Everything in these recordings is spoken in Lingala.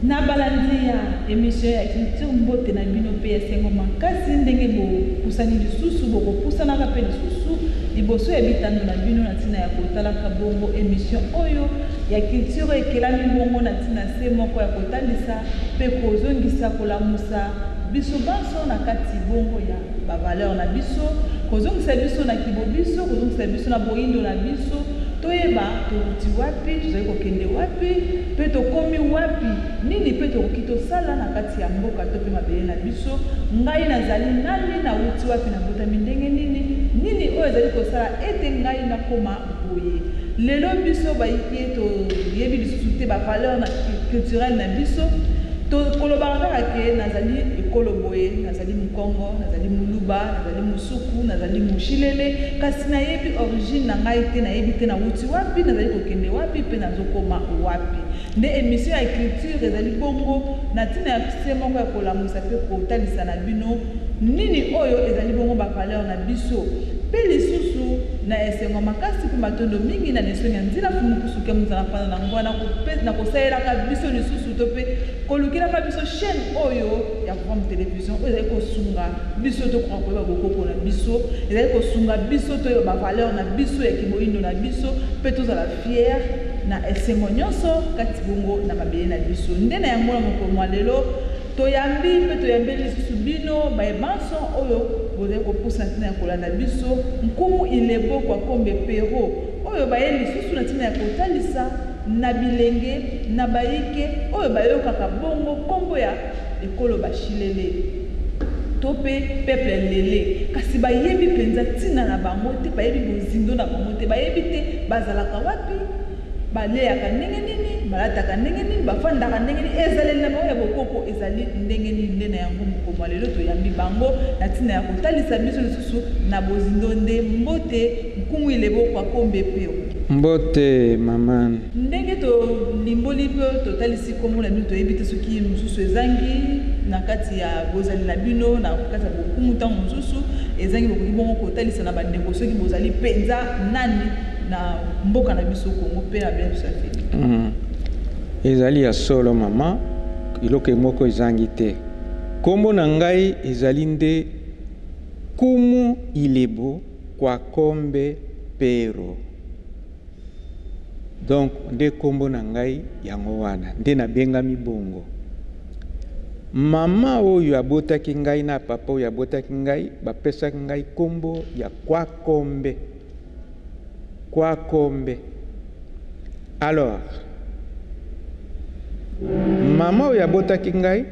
na balandi ya émission ya culture mbote na bino pe ya sengo makasi ndenge bo pusani lisusu bo kopusana ka pe lisusu liboso ya bitando na bino na tina ya kotala ka bongo émission oyo ya culture ekelami bongo na tina se moko ya kotalisa pe kozongisa kolamusa biso banso na kati bongo ya ba valeur na biso kozongisa biso na kibo biso kozongisa biso na boindo na biso toyeba toruti wapi tuzali kokende wapi pe tokomi wapi nini pe tokito sala na kati ya mboka to pe mabele na biso ngai nazali nani na wuti wapi na botami ndenge nini oyo ezali kosala ete ngai na koma boye lelo biso bayiki to yebi lisusu te ba valeur na culturelle na biso to kolobaka ke nazali ekolo boye nazali mukongo nazali muluba nazali musuku nazali mushilele kasi na yebi origine na ngai te na yebi te na wuti wapi nazali kokende wapi pe nazokoma wapi nde émission ya culture ezali bongo na tina ya se moko ya kolamusa pe kotalisa na bino nini oyo ezali bongo ba valeur na biso pe lisusu na esengo makasi pe matondo mingi na nesonga nzila fumu kusuke muzana pana na ngwana na kosaela ka biso lisusu to pe kolukila ka biso chaîne oyo ya From Télévision oyo ezali kosunga biso to kwa koyeba bokoko na biso ezali kosunga biso to ba valeur na biso ya kiboindo na biso pe tozala fier na esengo nyonso kati bongo na mabele na biso nde na yango na moko lelo toyambi pe toyambeli lisusu bino bayebanso oyo bozali kopusa ntina ya kolanda biso nkumu ilebo kwa kombe pero oyo baye lisusu na ntina ya kotalisa na bilenge na bayike oyo bayokaka bongo kombo ya ekolo bashilele to pe peuple lele kasi bayebi penza ntina na bango te bayebi bozindo na bango te bayebi te bazalaka wapi baleyaka ndenge nini balataka ndenge nini bafandaka ndenge nini ezali na bango ya bokoko ezali ndenge nini nde na yango mokoma lelo toyambi bango na ntina ya kotalisa biso lisusu na bozindo nde mbote nkumu ilebo kwa kombe peo mbote maman ndenge tolimboli pe totalisi kombo na bino toyebi te soki mosusu ezangi na kati ya bozali na bino na kati ya bokumu ntango mosusu ezangi bokoki bongo kotalisa na bandeko soki bozali mpenza nani na mboka na biso Kongo pe na bien biso afeli ezali ya solo mama iloko moko ezangi te kombo na ngai ezali nde kumu ilebo kwa kombe pero donc nde kombo na ngai yango wana nde nabengami bongo mama oyo abotaki ngai na papa oyo abotaki ngai bapesaki ngai kombo ya kwa kombe alors mama oyo abotaki ngai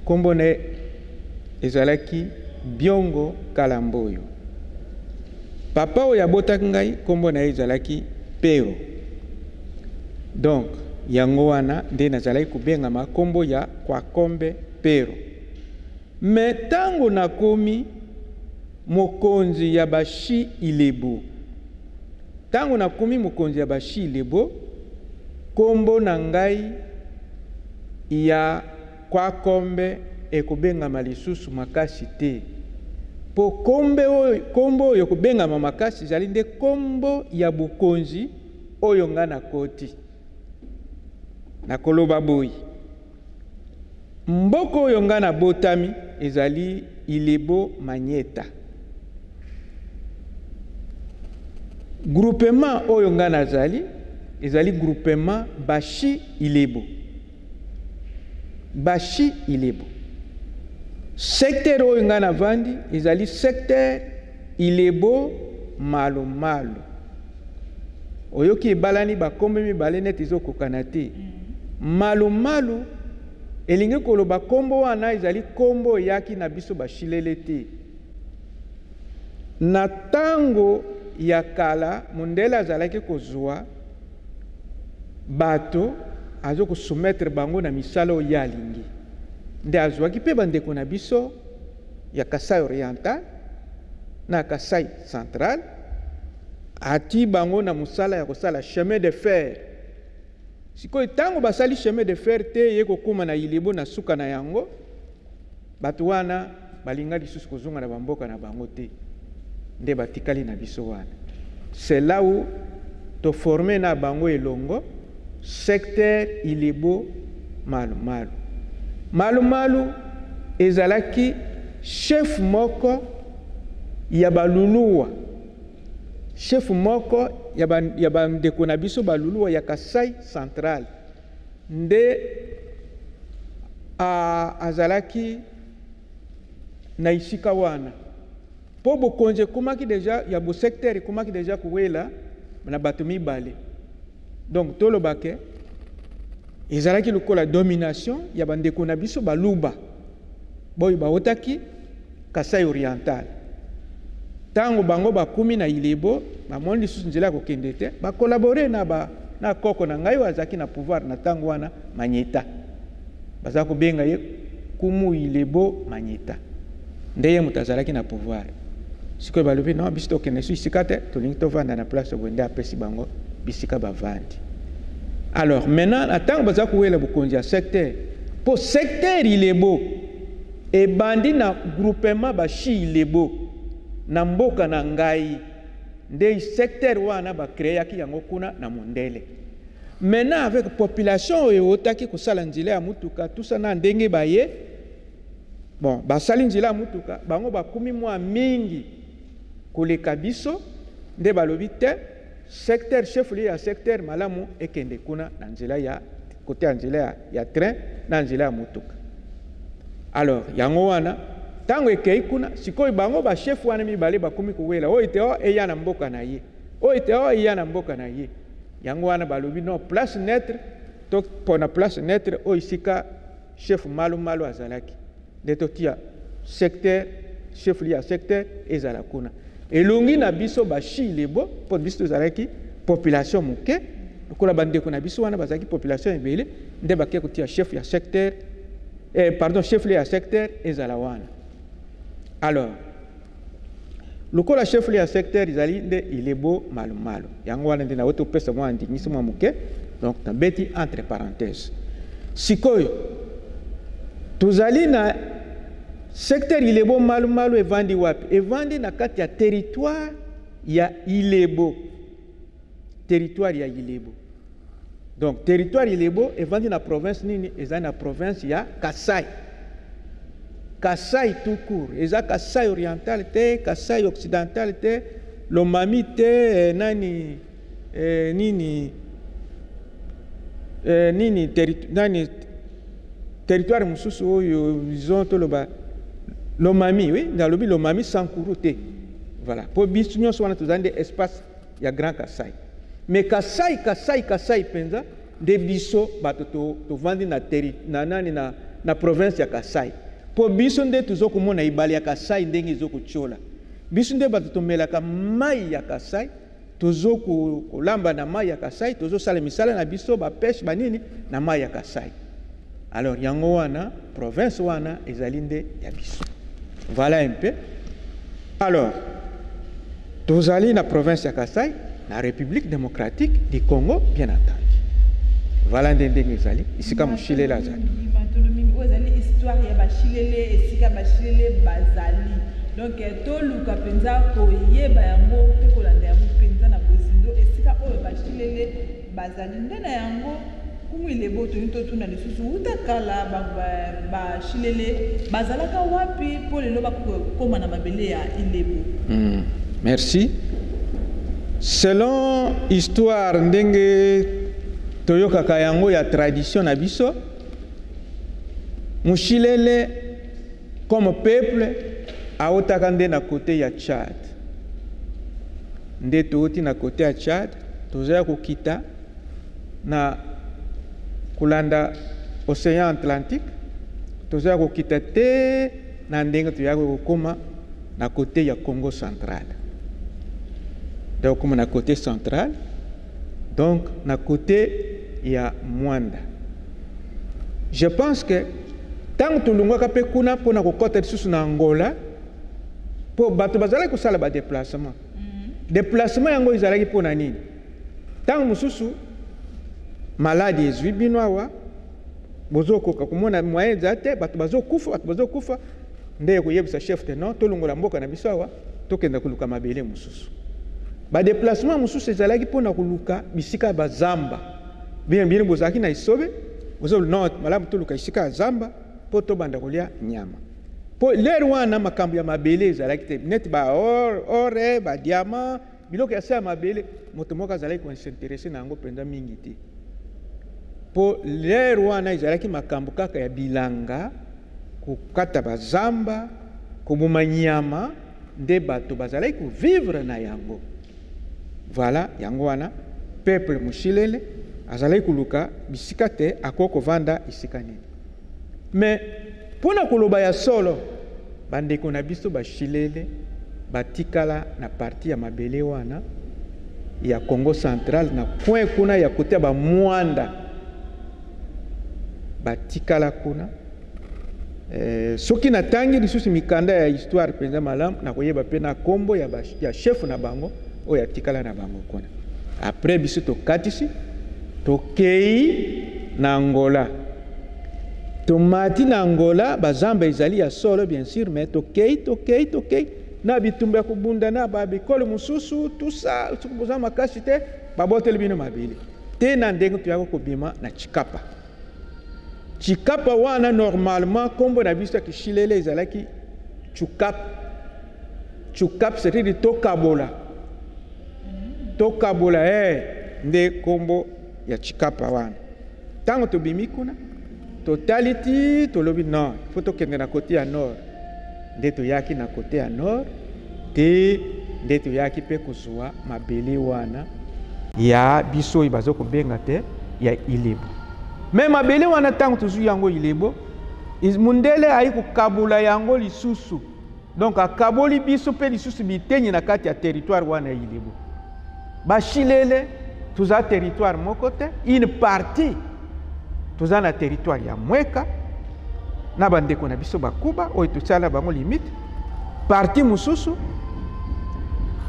kombo na ezalaki Biongo Kalamboyo papa oyo abotaki ngai kombo na ezalaki Pero donc yango wana nde nazalaki kubengama kombo ya kwa kombe Pero me tango nakomi mokonzi ya bashi ilebo tango nakomi mokonzi ya bashi ilebo kombo na ngai ya kwa kombe ekobengama lisusu makasi te po kombo oyo kobengama makasi ezali nde kombo ya bokonzi oyo nga na koti nakoloba boyi mboka oyo nga na botami ezali Ilebo Manyeta groupement oyo nga nazali ezali groupement Bashi Ilebo secteur oyo nga navandi ezali secteur Ilebo Malo oyoki ebalani bakombe mibale neti ezokokana te Malo elingi koloba kombo wana ezali kombo yaki na biso bashilele te na tango ya kala mondele azalaki kozwa bato azokosometre bango na misala oyo alingi nde azwaki mpe bandeko na biso ya Kasai Oriental na Kasai Central ati bango na musala ya kosala chemin de fer sikoyo tango basali chemin de fer te ye kokuma na Ilebo na suka na yango bato wana balinga lisusu kozonga na bamboka na bango te nde batikali na biso wana c'est là où to former na bango elongo secteur Ilebo malumalu. Malumalu ezalaki chef moko ya baluluwa, chef moko ya bandeko na biso baluluwa ya Kasai Central, nde azalaki na isika wana. Po bokonje kumaki deja ya bo secteur kumaki deja kuwela na bato mibale. Donc tolobake ezalaki lokola domination ya bandeko na biso baluba boy baotaki Kasai Oriental. Tango bango bakumi na Ilebo bamoni lisusu nzela kokende te bakolabore na koko na ngai azaki na pouvoir na tango wana Manyeta baza kobenga ye kumu Ilebo Manyeta ndeye mutazalaki na pouvoir. Sikoyo balobi non biso tokende su isika te tolingi tovanda na place bwende apesi bango bisika bavandi. Alors maintenant atango baza kuwela bokonzi ya secteur po secteur Ilebo ebandi na groupement bashi Ilebo na mboka na ngai nde secteur wana ba créaki yango kuna na mondele. Maintenant avec population eyotaki kosala nzela ya mutuka tusa na ndenge baye bon basali nzela ya mutuka bango bakumi mwa mingi koleka biso nde balobi te secteur chef lieu ya secteur malamu ekende kuna na nzela ya kote ya nzela ya train na nzela ya mutuka. Alors yango wana tango ekei kuna sikoyo bango ba chef wana mibale bakumi kuwela oyo te o eya na mboka na ye oyo te o eya na mboka na ye. Yango wana balobi non place neutre to pona place neutre oyo isika chef malumalu azalaki nde totia secteur chef lieu ya secteur ezala kuna elongi na biso bashi Ilebo po biso tozalaki population moke lokola bandeko na biso wana bazalaki population ebele nde bake kotia chef ya secteur chef lieu ya secteur ezala wana. Alors lokola chef lieu ya secteur ezali nde Ilebo malumalu yango wana nde na woto pesa mwa ndingisi mwa moke donc nabeti entre parenthèses. Sikoyo tozali na secteur Ilebo malumalu evandi wapi? Evandi na kati ya territoire ya Ilebo. Territoire ya Ilebo. Donc territoire Ilebo evandi na province nini? Ezali na province ya Kasai. Kasai tout court. Eza Kasai oriental te, Kasai occidental te, Lomami te, territoire mususu oyo disons toloba Lomami, oui, dans le Lomami Sankuru te. Voilà. Pour biso nyonso wana tozali nde espace ya Grand Kasai. Mais Kasai penza de biso bato tovandi na province ya Kasai. Po biso nde tozokomona ibali ya Kasai ndenge ezokochola. Biso nde bato tomelaka mai ya Kasai, tozokolamba na mai ya Kasai, tozosala misala na biso bapeshe banini na mai ya Kasai. Alors yango wana province wana ezali nde ya biso. Voilà un peu. Alors tozali na province ya Kasai na République démocratique du Congo bien entendu. Voilà ndenge ezali isika mushilela azali. Histoire ya bashilele esika bashilele bazali donc toluka penza koyeba yango pe kolanda yango penza na bozindo esika oyo bashilele bazali nde na yango kumu Ilebo to tuna lisusu utakala bashilele bazalaka wapi po lelo bakoma na mabele ya Ilebo. Merci. Selon histoire ndenge toyokaka yango ya tradition na biso Mushilele comme peuple aotaka nde na côté ya Tchad. Nde tooti na côté ya Tchad, tozaya kokita na kulanda Océan Atlantique, tozaya kokita te na ndenge toya kokoma na côté ya Congo central. Donc comme na côté central, donc na côté ya Mwanda. Je pense que tant que tulungaka pe kuna pona kokota lisusu na Angola po bato bazalaki kosala ba déplacement. Déplacement yango ezalaki pona nini? Tant mususu maladi ezwi bino awa bozokoka komona moyen zate bato bazokufa nde koyebisa chef de non tolongola mboka na biso awa tokenda koluka mabele mususu. Ba déplacement mususu ezalaki pona koluka bisika bazamba. Bien bozalaki na isobe ozolo non malamu toluka isika zamba po tobanda kolia nyama po lero wana makambo ya mabele ezalaki te net ba or ba diamant biloko ya se ya mabele moto moko azalaki kointeresse na yango mpenza mingi te po lero wana ezalaki makambo kaka ya bilanga kokata bazamba koboma nyama nde bato bazalaki kovivre na yango. Voilà yango wana peuple moshilele azalaki koluka bisika te akoki kovanda isika nini. Mais mpona koloba ya solo bandeko na biso bashilele batikala na parti ya mabele wana ya Congo Central na coin kuna ya kote ba Mwanda batikala kuna soki natangi lisusu mikanda ya histoire penza malamu na koyeba pe na kombo ya chef na bango oyo atikala na bango kuna. Après biso tokatisi tokei na Angola tomati na Angola bazamba ezali ya solo bien sûr mais tokei na bitumba ya kubunda na babikolo mususu tusa tukubuza makasi te baboteli bino mabili te na ndenge tuyako kobima na Chikapa wana normalement kombo na biso kishilele ezalaki chukap c'est-à-dire tokabola nde kombo ya Chikapa wana. Tango tobimi kuna totality tolobi non faut tokende na côté ya nord nde toyaki na côté ya nord te nde toyaki pe kozwa mabele wana ya biso ibazo kobenga te ya Ilebo. Mais mabele wana tango tozwi yango Ilebo mundele ayi kokabula yango lisusu donc akaboli biso pe lisusu bitenyi na kati ya territoire wana ya Ilebo. Bashilele tuza territoire moko te une partie tuza na territoire ya Mweka na bandeko na biso bakuba oyo tosala bango limite parti mususu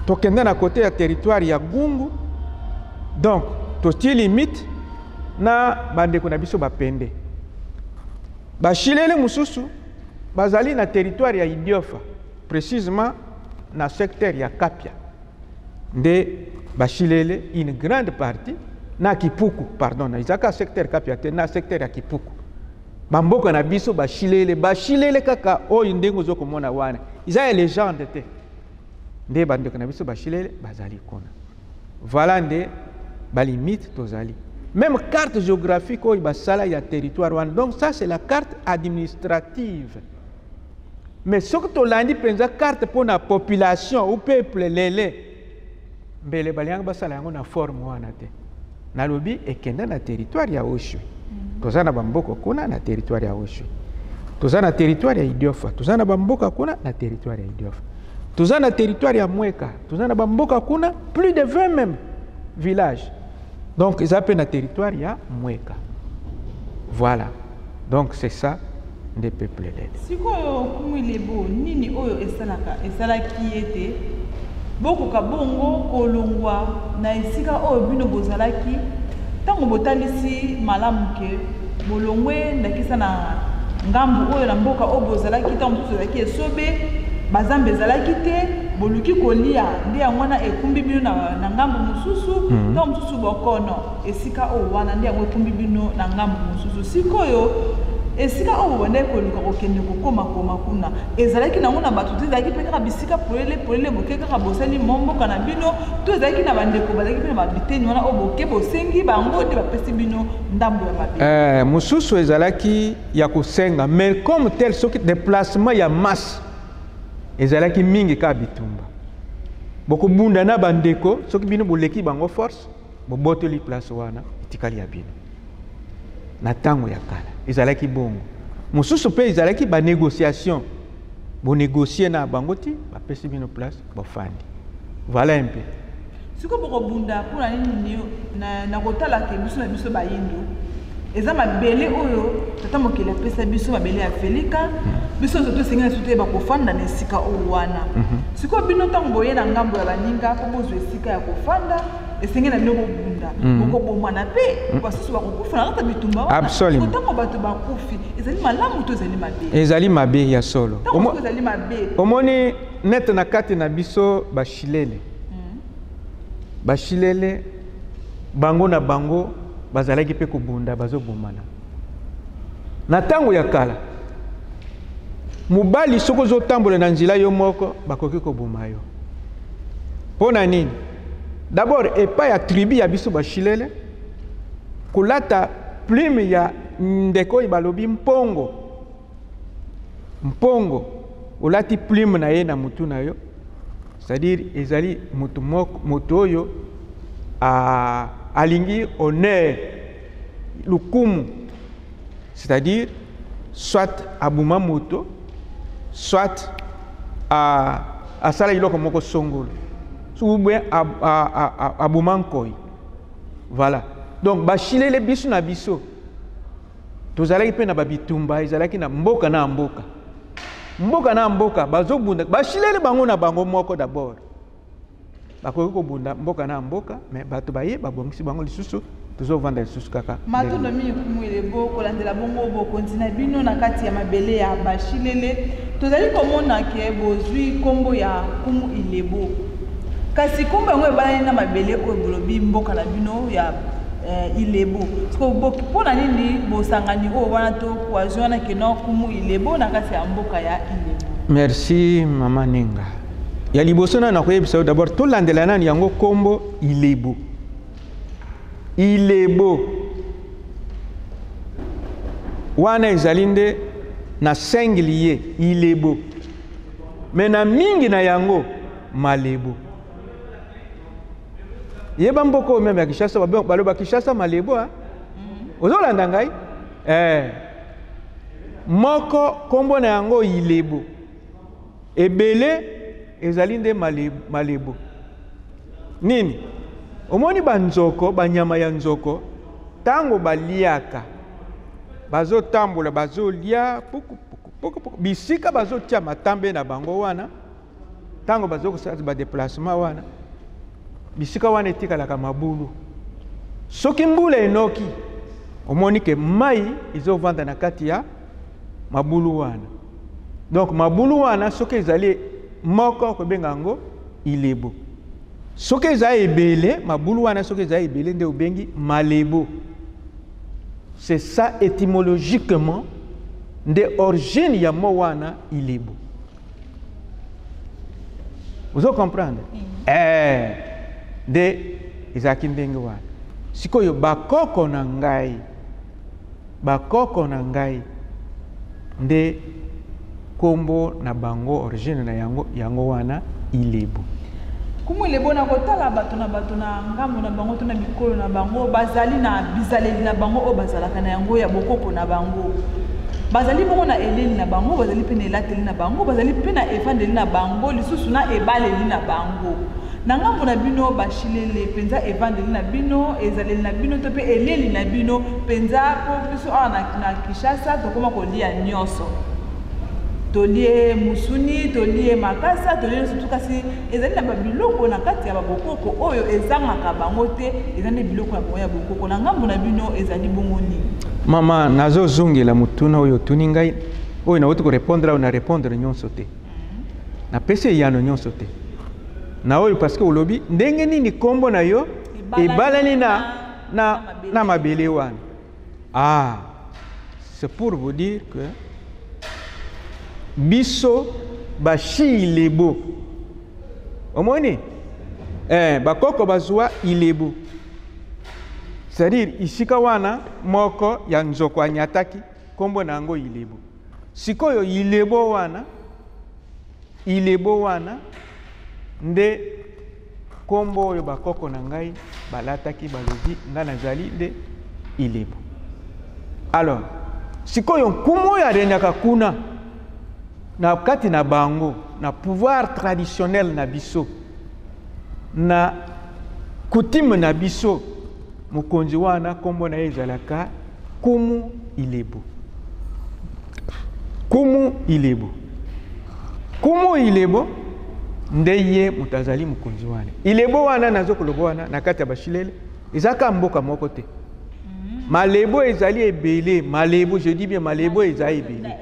tokende na côté ya territoire ya Gungu donc totie limite na bandeko na biso bapende. Bashilele mususu bazali na territoire ya Idiofa précisément na secteur ya Kapia nde bashilele une grande partie na Kipuku pardon na izaka secteur Kapia te na secteur ya Kipuku bamboka na biso bashilele kaka oyo ndengo zokomona wana iza ya légende te nde bandeko na biso bashilele bazali kuna. Voilà nde balimite tozali même carte géographique oyo basala ya territoire wana donc ça c'est la carte administrative. Mais soki tolandi penza carte pour na population ou peuple lele mbele balianga basala yango na forme wana te nalobi ekenda na territoire ya Oshwe toza na bamboka kuna na territoire ya Oshwe toza na territoire ya Idiofa toza na bamboka kuna na territoire ya Idiofa toza na territoire ya Mweka toza na bamboka kuna plus de 20 même villages donc ils appellent na territoire ya Mweka. Voilà donc c'est ça des peuples lele. Sikoyo kumilebo nini oyo esalaki ete bokoka bongo kolongwa na esika oyo bino bozalaki tango botalisi malamu ke bolongwe ndakisa na ngambu oyo na mboka oyo bozalaki tango tozalaki esobe bazambe ezalaki te boluki kolia nde yango wana ekumbi bino na ngambu mosusu tango mosusu bokono esika oyo wana nde yango ekumbi bino na ngambu mosusu. Sikoyo esika oyo bobandaki koluka kokende kokoma kuna ezalaki nango na bato te ezalaki mpe kaka bisika polele boke kaka bosali momboka na bino to ezalaki na bandeko bazalaki mpe na babiteni wana oyo boke bosengi bango te bapesi bino ndambo ya mabele mosusu ezalaki ya kosenga mais comme tel soki déplacement ya masse ezalaki mingi kaka bitumba bokobunda na bandeko soki bino boleki bango force bobotoli place wana etikali ya bino na tango ya kala ezalaki bongo mosusu pe ezalaki ba négociation bo négocier na bango ti bapesi bino place bofandi. Voilà un peu siko bokobunda pona nini na kotala ke biso na biso bayindo eza mabele oyo tata mokili apesa biso mabele ya Felika biso zoto senga sote bakofanda na esika oyo wana siko bino tango boye na ngambo ya baninga po bozwe esika ya kofanda esenge na loko bunda boko bomana pe basusu bakokufa na kata bitumba wana absolument tango bato bakufi ezali malamu to ezali mabe ezali mabe ya solo ezali mabe omoni net na kati na biso bashilele bango na bango bazalaki pe kobunda bazobomana na ntango ya kala mobali soki ozotambola na nzela yo moko bakoki koboma yo mpo na nini? D'abord epai ya tribu ya biso bashilele kolata plume ya ndeko oyo balobi mpongo. Mpongo olati plume na ye na mutu na yo, c'est-à-dire ezali moto oyo alingi honneur lukumu, c'est-à-dire soit abuma moto, soit asala iloko moko songolo, ou bien abuma nkoi. Voilà. Donc bashilele biso na biso tozalaki pe na babitumba ezalaki na mboka na mboka. Mboka na mboka bazobunda bashilele bango na bango moko d'abord. Bakoki kobunda mboka na mboka, mais bato baye babongisi bango lisusu tozovanda lisusu kaka. Matondo mi kumwele bo kolandela bongo bo kontina bino na kati ya mabele ya bashilele tozali komona ke bozwi kombo ya kumu ilebo. Kasi kombo yango ebalani na mabele oyo bolobi mboka na bino ya ilebo. Pona nini bosangani oyo wana to kwazwana keno kumu ilebo na kati ya mboka ya ilebo? Merci mama Ninga. Ya liboso na koyebisa d'abord to landela nani yango kombo ilebo. Ilebo wana ezalinde na singulier ilebo. Mena mingi na yango malebo. Yeba mboko meme ya Kishasa baloba Kishasa malebo ha. Ozolanda ngai? Moko kombo na yango ilebo. Ebele ezalinde malebo. Nini? Omoni banzoko, banyama ya nzoko, tango baliaka. Bazo tambola, bazo lia, puku. Bisika bazo tia matambe na bango wana. Tango bazo kusati ba déplacement wana. Bisika wana etikalaka mabulu. Soki mbula enoki, omoni ke mai izovanda na kati ya mabulu wana. Donc mabulu wana soki ezali moko kobenga ngo ilebo. Soki eza ebele, mabulu wana soki eza ebele nde obengi malebo. C'est ça étymologiquement nde origine ya mo wana ilebo. Vous comprendre? De ezaki ndenge wana. Sikoyo bakoko na ngai nde kombo na bango origine na yango wana ilebo. Kumu ilebo na kotala bato na ngambo na bango to na bikolo na bango bazali na bizaleli na bango o bazalaka na yango ya bokoko na bango. Bazali bongo na eleli na bango, bazali pe na elateli na bango, bazali pe na efandeli na bango, lisusu na ebaleli na bango. Na ngambo na bino bashilele penza evandeli na bino, ezaleli na bino to pe eleli na bino penza po biso na Kishasa to koma kolia nyonso. Tolie musuni, tolie makasa, tolie surtout kasi ezali na babiloko na kati ya babokoko oyo ezangaka bango te, ezali biloko ya bokoko na ngambo na bino ezali bongo nini? Mama nazo zungela mutuna oyo tuni ngai oyo na ko répondre ou na répondre nyonso te. Na pese yano nyonso te. Na oyo parce que olobi ndenge nini kombo na yo ebalani na mabele wana. C'est pour vous dire que biso bashi ilebo. Omoni? Bakoko bazwa ilebo. C'est-à-dire isika wana moko ya nzoko anyataki kombo na ngo ilebo. Sikoyo ilebo wana nde kombo oyo bakoko na ngai balataki balobi nga nazali nde ilebo. Alors sikoyo nkumu ya renyaka kuna na kati na bango na pouvoir traditionnel na biso na coutume na biso mokonzi wana kombo na ezalaka kumu ilebo. Kumu ilebo ndeye mutazali mokonzi wana. Ilebo wana nazo kolobo wana na kati ya bashilele ezaka mboka moko te. Malebo ezali ebele, malebo je dis bien malebo ezali ebele.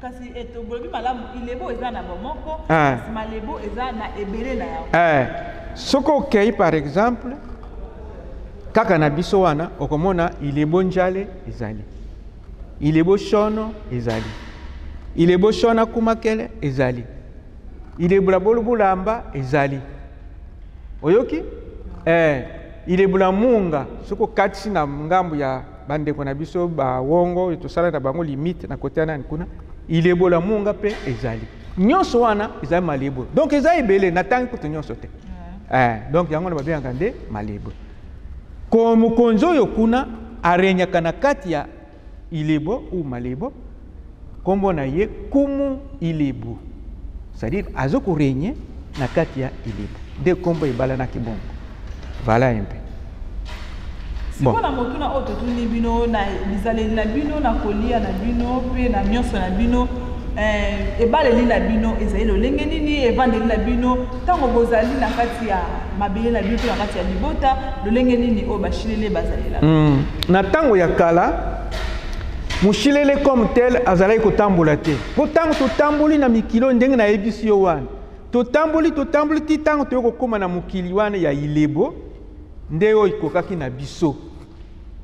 Kasi etobolobi malamu ilebo eza na bomoko, kasi malebo eza na ebele na yango. Soko kei par exemple kaka na biso wana okomona ilebo njale ezali. ilebo shono ezali, ilebo shona kumakele ezali, ilebula bolubulamba ezali. Oyoki? Ilebula munga soko katisi na ngambu ya bandeko na biso ba wongo tosala na bango limite na kote na nkuna, ilebola munga pe ezali. Nyonso wana ezali malebo. Donc ezali ebele na tangi kutu nyonso te. Donc yango na babengaka nde malebo. Ko mokonzi oyo kuna arenyaka na kati ya ilebo ou malebo, kombo na ye kumu ilebo. C'est-à-dire azokorenye na kati ya ilebo. De kombo ebala na kibongo. Voilà un peu. Bon. Na motuna oto tuni bino na bizale na bino na kolia na bino pe na nyonso na bino ebaleli na bino ezali lolenge nini evandeli na bino tango bozali na kati ya mabele na bino na kati ya libota lolenge nini o bashilele bazalela. Na tango ya kala mushilele comme tel azalaki kotambola te. Po tango totamboli na mikilo ndenge na yebisi yo wana. Totamboli ti tango toyoko koma na mukili wana ya ilebo nde oyo ikokaki na biso.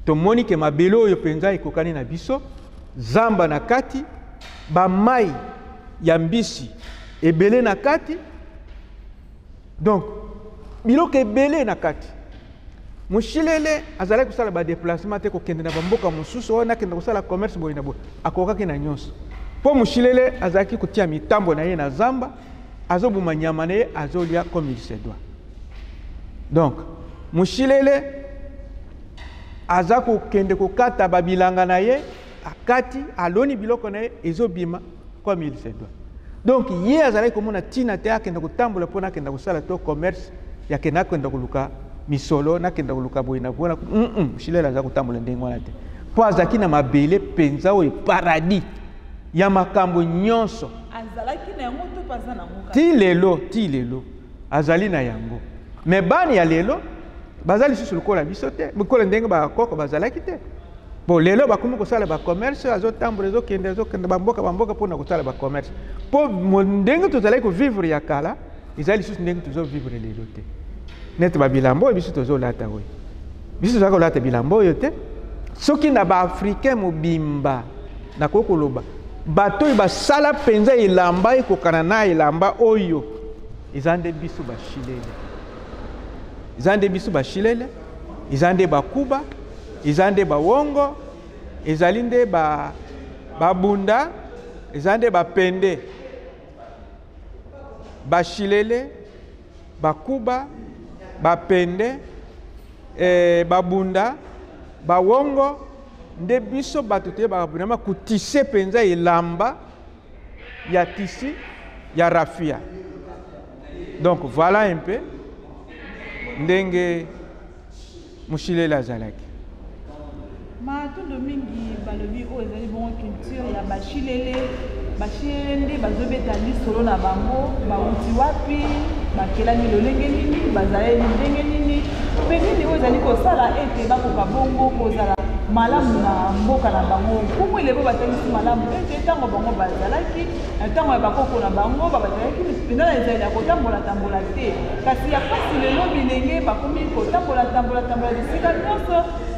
Tomoni ke mabele oyo penza ikokani na biso, zamba na kati, ba mai ya mbisi ebele na kati. Donc biloko ebele na kati. Mushilele azalaki kosala ba déplacement te kokende na bamboka mosusu oyo nakende kosala commerce boye na boye akokaki na nyonso. Po mushilele azalaki kotia mitambo na ye na zamba, azobuma nyama na ye azolia comme il se doit. Donc mushilele azako kende kokata babilanga na ye akati aloni biloko na ye ezobima comme il se doit. Donc ye azalaki komona tina te akende kotambola pona akende kosala to commerce ya kenda kenda koluka misolo na kenda koluka boye na bona mushilele azako kotambola ndenge wana te. Po azaki na mabele penza oyo paradis ya makambo nyonso. Azalaki na yango to paza na ngoka. Ti lelo azali na yango. Mais bani ya lelo bazali susu lokola biso te, lokola ndenge bakoko bazalaki te. Bon lelo bakomi kosala ba commerce azotambola ezokende bamboka mpona kosala ba commerce. Po ndenge tozalaki kovivre ya kala ezali susu ndenge tozovivre lelo te. Neti babilambo oyo biso tozolata oyo. Biso tozalaki kolata bilambo oyo te. Soki na baafricain mobimba na kokoloba bato oyo basala penza elamba ekokana na elamba oyo ezande biso bashilele. Ezande biso bashilele, ezande bakuba, ezande bawongo, ezalinde babunda, ezande bapende. Bashilele, bakuba, bapende, babunda, bawongo, nde biso bato te bakabunama kutise penza elamba ya tisi ya rafia. Donc voilà un peu ndenge mushilele azalaki. Matondo mingi balobi oyo ezali bongo culture ya bashilele nde bazobeta lisolo na bango bauti wapi bakelani lolenge nini bazaleli ndenge nini mpe nini oyo ezali kosala ete bakoka bongo kozala malamu na mboka na bango kumu elebo batangisi malamu ete ntango bango bazalaki ntango ya bakoko na bango bazalaki mpenza na ezali ya kotambola te kasi ya pasi lelo bilenge bakomi kotambola bisika nyonso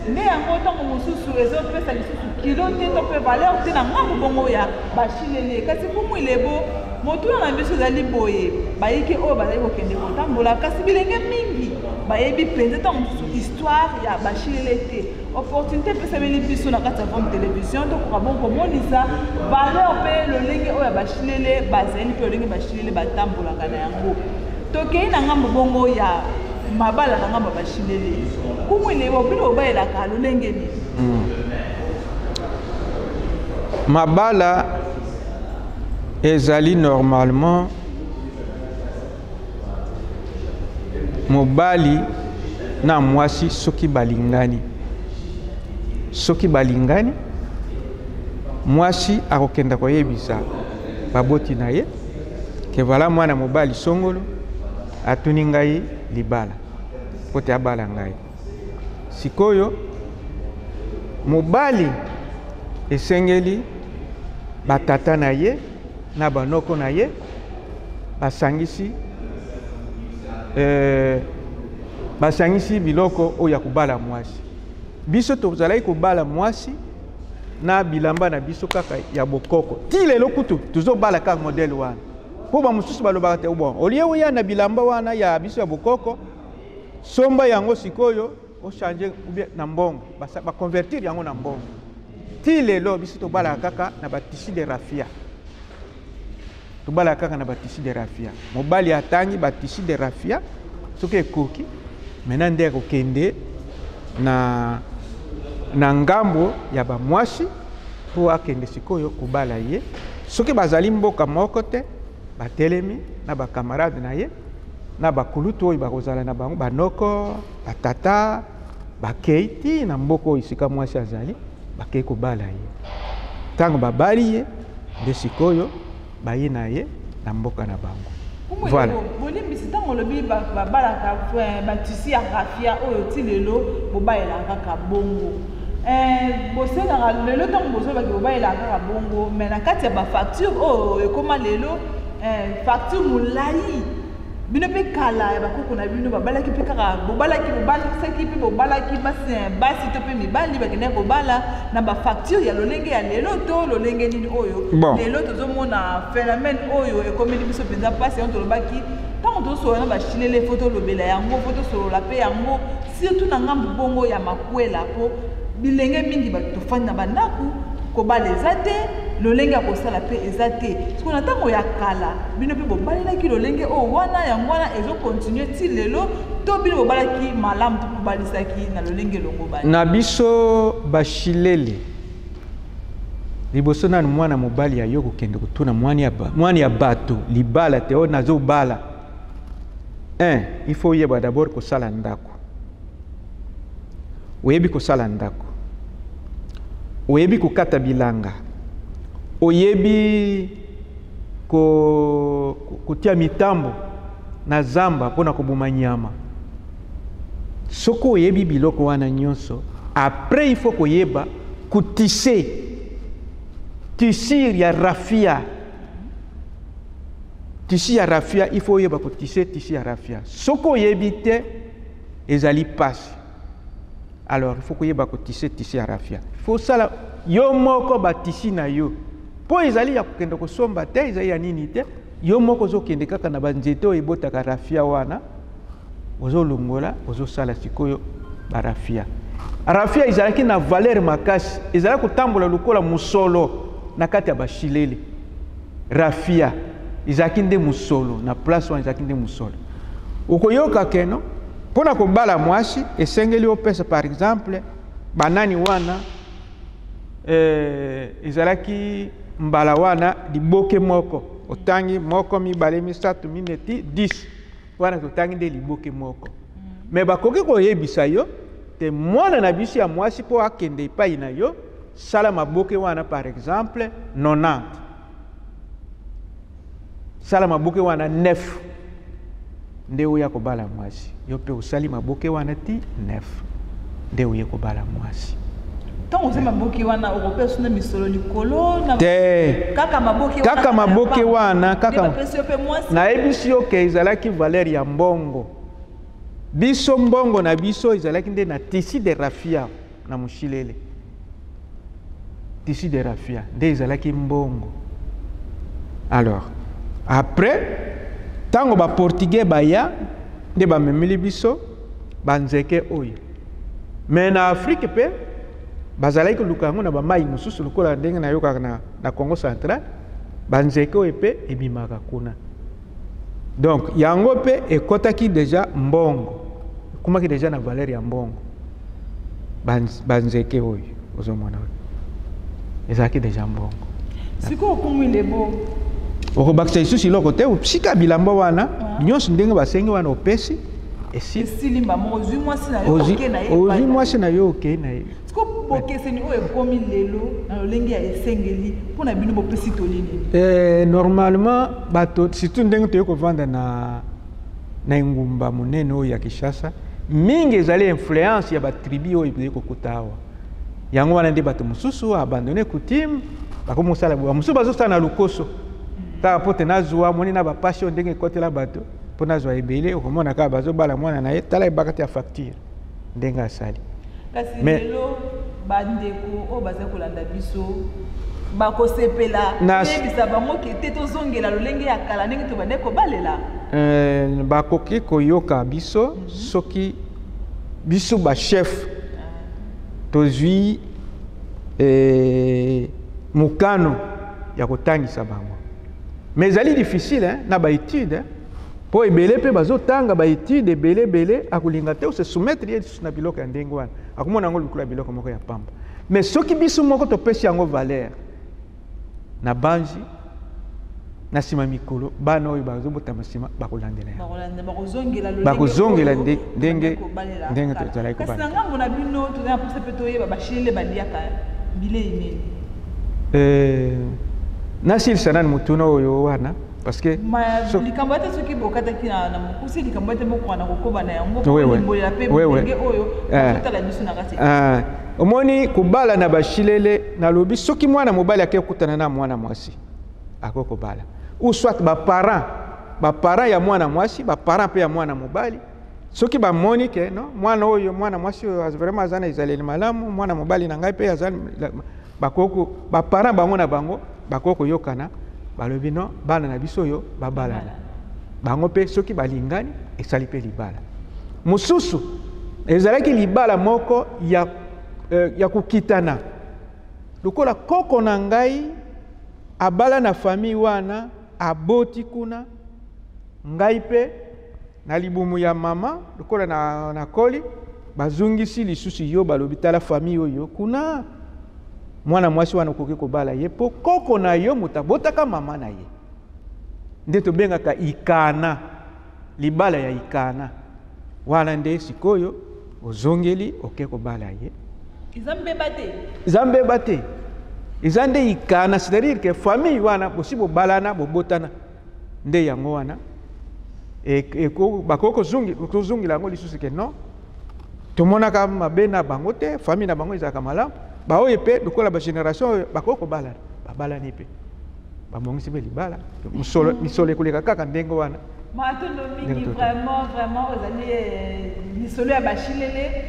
nde yango ntango mosusu ezopesa lisusu kilo te to mpe valeur te na ngambu bongo ya bashilele kasi kumu elebo motuna na biso ezali boye bayiki oyo bazali kokende kotambola kasi bilenge mingi bayebi mpenza ntango mosusu histoire ya bashilele te opportunité epesameli biso na kati ya grande télévision tokoka bongo komonisa valeur mpe lolenge oyo ya bashilele bazali mpe lolenge bashilele batambolaka na yango tokei na ngambu bongo ya mabala na ngambu bashilele kumwele bobilo obayelaka lolenge nini mabala ezali normalement mobali na mwasi soki balingani mwasi akokenda koyebisa baboti na ye ke vala mwana mobali songolo atuni ngai libala pote abala ngai sikoyo mobali esengeli batata na ye na banoko na ye basangisi biloko oyo ya kobala mwasi biso tozalaki kobala mwasi na bilamba na biso kaka ya bokoko ti lelo kutu tozobala kaka modele wana po bamosusu balobaka te bon olie oya na bilamba wana ya biso ya bokoko somba yango sikoyo ochange na mbongo baconvertir yango na mbongo ti lelo biso tobalaka kaka na batisi de rafia tobalaka kaka na batisi de rafia mobali atangi batisi de rafia soki ekoki mena nde akokende na ngambo ya bamwasi mpo akende sikoyo kobala ye soki bazali mboka moko te batelemi na bakamarade na ye na bakulutu oyo bakozala na bango banoko batata bakei ti na mboka oyo esika mwasi azali bakei kobala ye ntango babali ye nde sikoyo baye na ye na mboka na bango. Voilà. Bolimbisi ntango olobi babalaka batisi ya rafia oyo ti lelo bobayelaka kaka bongo boselaka lelo ntango bozobaki bobayelaka kaka bongo me na kati ya bafacture oyo ekoma lelo facture molai bino mpe kala ya bakoko na bino babalaki mpe kaka bobalaki mpe bobalaki basi to mpe mibali bakendaki kobala na bafacture ya lolenge ya lelo to lolenge nini oyo lelo tozomona phénomène oyo ekomeli biso mpenza mpasi yango tolobaki ntango tozosolola na bachilele fo tolobela yango fo tosolola mpe yango surtout na ngambu bongo ya makwela mpo bilenge mingi tofandi na bandako kobala eza te lolenge ya kosala mpe eza te siko na ntango ya kala bino mpe bobalelaki lolenge oyo wana yango wana ezokontinue ti lelo to bino bobalaki malamu to bobalisaki na lolenge elongo bani na biso bashilele liboso nanu mwana mobali yayo kokende kotuna mwani ya bato libala te oyo nazobala il faut oyeba d'abord kosala ndako oyebi kosala ndako oyebi kokata bilanga oyebi kotia mitambo na zamba mpona koboma nyama soko oyebi biloko wana nyonso après il faut koyeba kutise tisir ya rafia tisi ya rafia il faut oyeba kutise tisi ya rafia soko oyebi te ezali pasi alors il faut koyeba kutise tisi ya rafia il faut sala yo moko batisi na yo po ezali ya kokende kosomba te ezali ya nini te yo moko ozokende kaka na banzete oyo ebotaka rafia wana ozolongola ozosala sikoyo barafia rafia ezalaki na valeur makasi ezalaki kotambola lokola musolo na kati ya bashilele rafia ezalaki nde musolo na place wana ezalaki nde musolo okoyoka keno mpona kobala mwasi esengeli opesa par exemple banani wana ezalaki mbala wana liboke moko otangi moko mibale misato mineti 10 wana totangi nde liboke moko me bakoki koyebisa yo te mwana na biso ya mwasi mpo akende epai na yo sala maboke wana par exemple 90 sala maboke wana 9 nde oya kobala mwasi yo mpe osali maboke wana ti 9 nde oya kobala mwasi ntango oza maboke wana okopesa na misolo likolo kaka maboke wana kaka nayebisi yo ke ezalaki valeur ya mbongo biso mbongo na biso ezalaki nde na tisi de rafia na moshilele tisi de rafia nde ezalaki mbongo alors après ntango baportugais baya nde bamemeli biso banzeke oyo me na afrique mpe bazalaki koluka yango na bamai mosusu lokola ndenge nayokaka na Congo central banzeke oyo mpe ebimaka kuna donc yango mpe ekotaki deja mbongo ekomaki deja na valeur ya mbongo banzeke oyo ozomona oyo ezalaki deja mbongo sikoyo okomwile bo okobakisa lisusu iloko te sika bilamba wana nyonso ndenge basengi wana opesi esili mbamo ozwi mwasi na yo okei na ye siko bokeseni oyo ekomi lelo na lolenge ya esengeli mpona bino bopesi tolini normalement bato surtout ndenge toye kovanda na engumba monene oyo ya Kinshasa mingi ezali influence ya batribi oyo ezali kokuta awa yango wana nde bato mosusu abandone coutume bakomosala mosusu bazosala na lukoso kaka po te nazwa moni na bapasi oyo ndenge ekotela bato mpo nazwa ebele okomona kaka bazobala mwana na ye tala ebaka te ya facture ndenge asali kasi lelo bandeko o baza kolanda biso bakosepela yebisa bango ke te tozongela lolenge ya kala ndenge tobande kobalela bakoki koyoka biso soki biso bachef tozwi mokano ya kotangisa bango mais ezali difficile na baétude po ebele mpe bazotanga baétude ebele akolinga te ose soumettre ye lisusu na biloko ya ndenge wana akomona yango likolo ya biloko moko ya pamba mais soki biso moko topesi yango valeur na banji na nsima mikolo bana oyo bazobotama nsima bakolandela bakozongela ndenge tozalaki kasi na ngambo na bino tozala mposa mpe toyeba bashilele baliaka bilei nini nasilisa nani motuna oyo wana parce que likambo ete soki bokataki na mokusi likambo ete moko wana kokoba na yango kolimbolela mpe ndenge oyo totala biso na kati omoni kobala na bashilele nalobi soki mwana mobali ake okutana na mwana mwasi ako kobala ou soit baparent ya mwana mwasi baparent mpe ya mwana mobali soki bamoni ke no mwana oyo mwana mwasi oyo vraiment aza na ezaleli malamu mwana mobali na ngai mpe aza baparent bango na bango bakoki koyokana balobi no bana na biso oyo babalana bango mpe soki balingani esali mpe libala mosusu ezalaki libala moko ya kokitana lokola koko na ngai abala na famille wana aboti kuna ngai mpe na libumu ya mama lokola na koli bazungisi lisusu yo balobi tala famille oyo kuna mwana mwasi wana okoki kobala ye po koko na yo moto abotaka mama na ye nde tobengaka ikana libala ya ikana wana nde sikoyo ozongeli oke kobala ye eza mbeba te eza nde ikana c'est-à-dire que famille wana bosi bobalana bobotana nde yango wana bakoki kozongela yango lisusu ke non tomonaka mabe na bango te famille na bango ezalaka malamu baoyo mpe lokola bagénération oyo bakoki kobalana babalani mpe bamongisi mpe libala misolo ekoleka kaka ndenge wana matondo mingi vraiment ozali misolo ya bashilele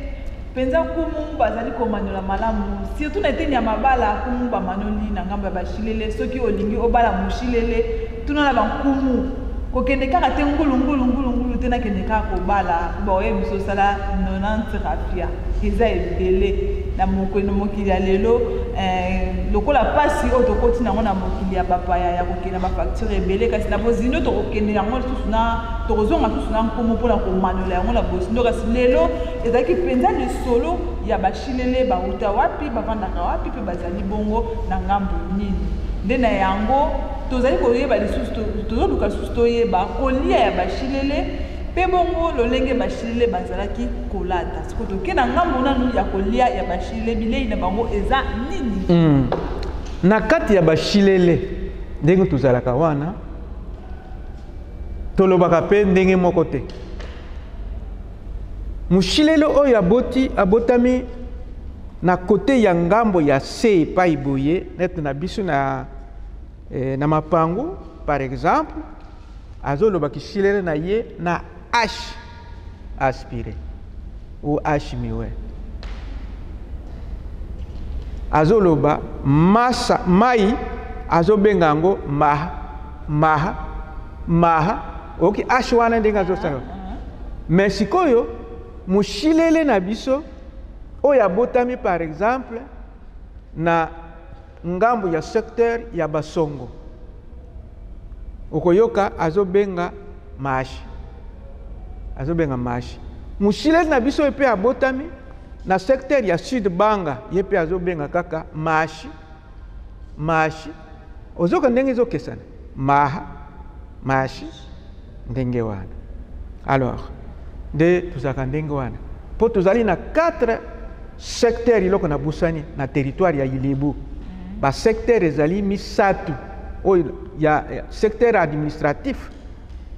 penza kumu bazali komanola malamu surtout na eteni ya mabala kumu bamanoli na ngambo ya bashilele soki olingi obala moshilele tuna na bankumu kokende kaka te ngulungulu te nakende kaka kobala boyebi sosala 90 rafia eza ebele na mokili ya lelo lokola pasi oyo tokoti nango na mokili ya bapaya ya kokende bafacture ebele kasi na bozindo tokokende yango lisusu na tokozonga susu na nkomo mpona komanola yango na bozindo kasi lelo ezalaki mpenza lisolo ya bashilele bauta wapi bavandaka wapi mpe bazali bongo na ngambo nini nde na yango tozali koyeba lisusu tozoluka lisusu toyeba kolia ya bashilele mpe bongo lolenge bashilele bazalaki kolata siko toke na ngambo nanu ya kolia ya bashilele bilei na bango eza nini na kati ya bashilele ndenge tozalaka wana tolobaka mpe ndenge moko te moshilele oyo abotami na kote ya ngambo ya se epai boye nete na biso na mapangu par exemple azolobaki shilele na ye na h aspiré ou h miwe azoloba masa mai azobenga yango maha oki h wana ndenge azosala mais sikoyo moshilele na biso oyo abotami par exemple na ngambo ya secteur ya basongo okoyoka azobenga mashi moshilele na biso epe abotami na secteur ya sud banga ye mpe azobenga kaka mashi ozoka ndenge ezokesana mashi ndenge wana alors nde tozalaka ndenge wana mpo tozali na 4 secteur iloko na busani na territoire ya Ilebu basecteur ezali misatu oyo ya secteur administratif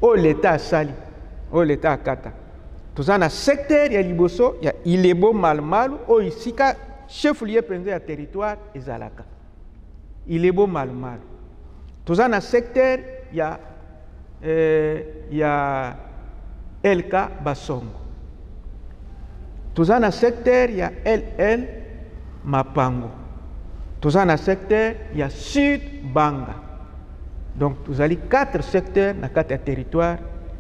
oyo leta asali oyo leta akata toza na secteur ya liboso ya Ilebo malumalu oyo isika chef lieu penza ya territoire ezalaka Ilebo malumalu toza na secteur ya LK Basongo toza na secteur ya LL Mapango. Tous en secteur, il y a Sud Banga. Donc, vous avez 4 secteurs dans 4 territoires,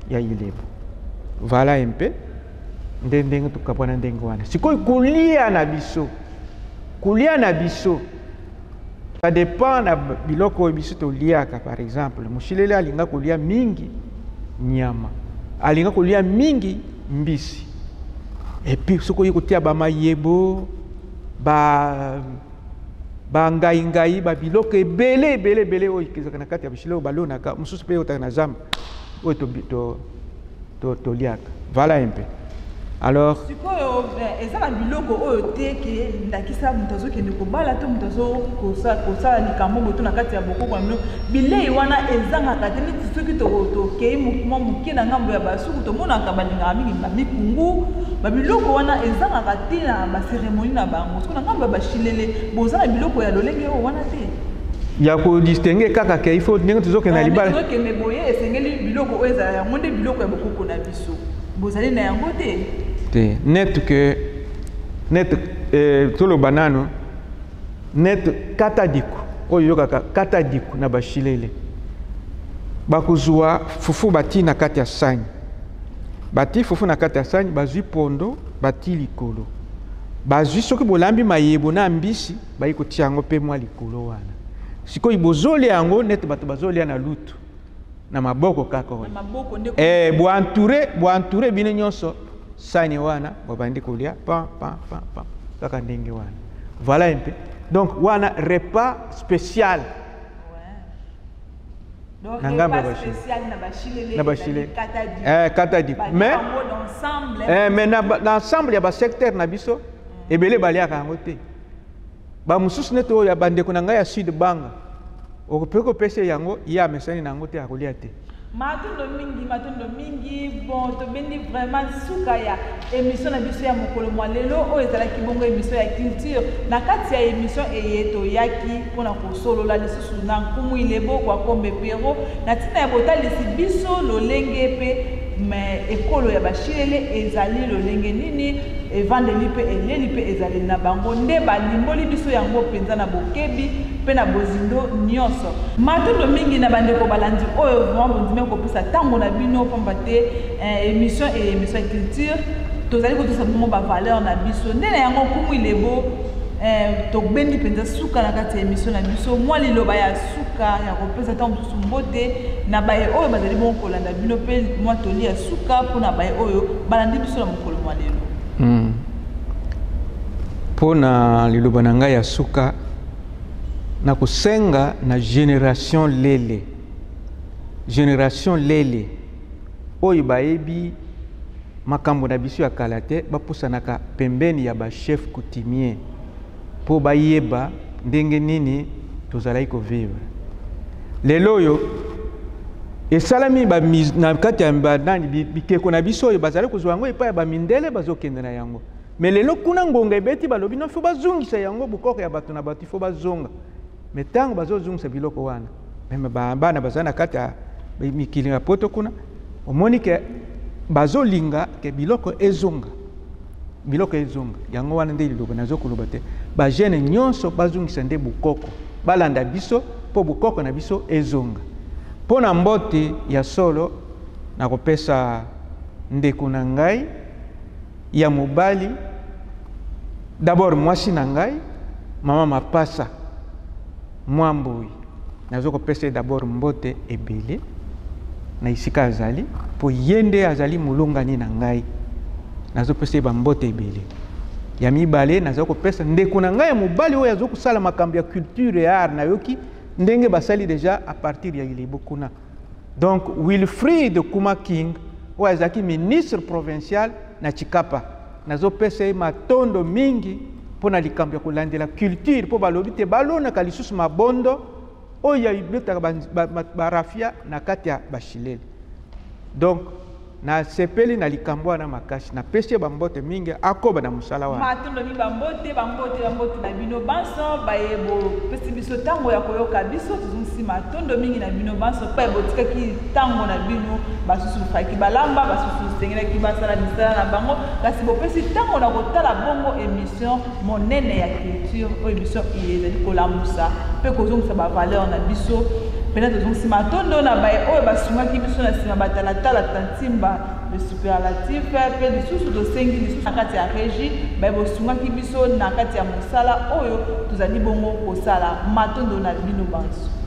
il y a Ilebo. Voilà un peu. Ndenge tukapona ndenge wana. Sikoy kulia na biso. Kulia na biso. Ça dépend na biloko biso to liaka par exemple. Mushilele alinga kulia mingi nyama. Alinga kulia mingi mbisi. Et puis sikoy kutia ba mayebo ba ngai ba biloko ebele oyo kizaka na kati ya bishilo balona ka mususu pe otaka na zamba oyo to liaka. Voilà un peu. Alors, sikoyo ezala biloko oyo te ke ndakisa mutazo ke ndikobala to mutazo kosa likambo boto na kati ya boko kwa mino bilei wana ezanga kate neti soki to ke mo mukina ngambo ya basuku to mona ka balinga mingi ba mikungu ba biloko wana ezanga kate na ba cérémonie na bango siko na ngambo ya bashilele bozala biloko ya lolenge o wana te ya ko distinguer kaka ke il faut ndenge tuzoke na libala ndenge ke meboye esengeli biloko oyo ezala yango nde biloko ya bokoko na biso bozali na yango te net que net tolo banano net katadiku oyo katadiku na bashilele bakuzwa fufu bati na kati ya sani bati fufu na kati ya sani bazwi pondo bati likolo bazwi soki bolambi mayebo na mbisi bayi kotia yango pe mwa likolo wana sikoyi bozole yango net bato bazolia na lutu na maboko kaka bo entouré bino nyonso sani wana babandi kolia pa kaka ndenge wana. Voilà un peu. Donc wana repas spécial. Donc repas spécial na bashilele katadi. Mais l'ensemble ya ba secteur na biso ebele baliaka yango te. Ba mususu neto ya bandeko na ngai ya Sud Banga. Okopeko pese yango ya mesani na yango te akolia te. Matondo mingi bon to bendi vraiment suka ya émission na biso ya mokolo mwa lelo o ezala ki bongo émission ya culture na kati ya émission eyeto yaki pona ko solo la lisusu na nkumu Ilebo kwa Kombe Pero na tina ya botalisi biso lolenge pe mais ekolo ya bashilele ezali lolenge nini evandeli pe eleli pe ezali na bango nde balimboli biso yango penza na bokebi pe na bozindo nyonso matondo mingi na bandeko balandi oyo vraiment bondime kopesa tango na bino pamba te émission ya culture tozali kotosa bongo bavaleur na biso nde na yango nkumu Ilebo tobendi penza suka na kati ya émission na biso mwa liloba ya suka ya kopesa ntango mosusu mbote na baye oyo bazali bongo kolanda bino mpe mwa toli ya suka mpona baye oyo balandi biso na mokolo mwa lelo mpona liloba na ngai ya suka na kosenga na génération lele oyo bayebi makambo na biso ya kala te bapusanaka pembeni ya bachef coutumier po bayeba ndenge nini tozalaki kovivre lelo oyo esalami na kati ya bikeko na biso oyo bazali kozwa yango epai ya bamindele bazokende na yango me lelo kuna ngonga ebeti balobi no fo bazongisa yango bokoko ya bato na bato fo bazonga me ntango bazozongisa biloko wana meme bana bazali na kati ya mikili ya poto kuna omoni ke bazolinga ke biloko ezonga yango wana nde liloba nazokoloba te bajene nyonso bazongisa nde bokoko balanda biso mpo bokoko na biso ezonga mpo na mbote ya solo nakopesa ndeko na ngai ya mobali d'abord mwasi na ngai mama Mapasa Mwambui nazokopesa d'abord mbote ebele na isika azali po yende azali mulongani na ngai nazopesa ba mbote ebele ya mibale nazokopesa ndeko na ngai ya mobali oyo azokosala makambo ya culture ya art na yoki ndenge basali déjà à partir ya Ilebo kuna donc Wilfried Kuma King oyo azalaki ministre provincial na Chikapa nazopesa matondo mingi mpona likambo ya kolandela culture mpo balobi te balonaka lisusu mabondo oyo ebetaka barafia na kati ya bashilele donc na sepeli na likambo na makasi na pesi bambote mingi akoba na musala wana matondo mi bambote na bino banso bayebo pesi biso tango ya koyoka biso tuzunsi matondo mingi na bino banso pa botikaki tango na bino basusu faki balamba basusu sengelaki basala misala na bango kasi bopesi tango na kotala bongo émission monene ya culture o émission ezali kolamusa pe kozongisa ba valeur na biso peut-être tozongisi matondo na baye oyo basungaki biso na nsima batalatala tantimba le superlatif pe lisusu tosengi lisusu na kati ya régie baye bosungaki biso na kati ya mosala oyo tozali bongo kosala matondo na bino banso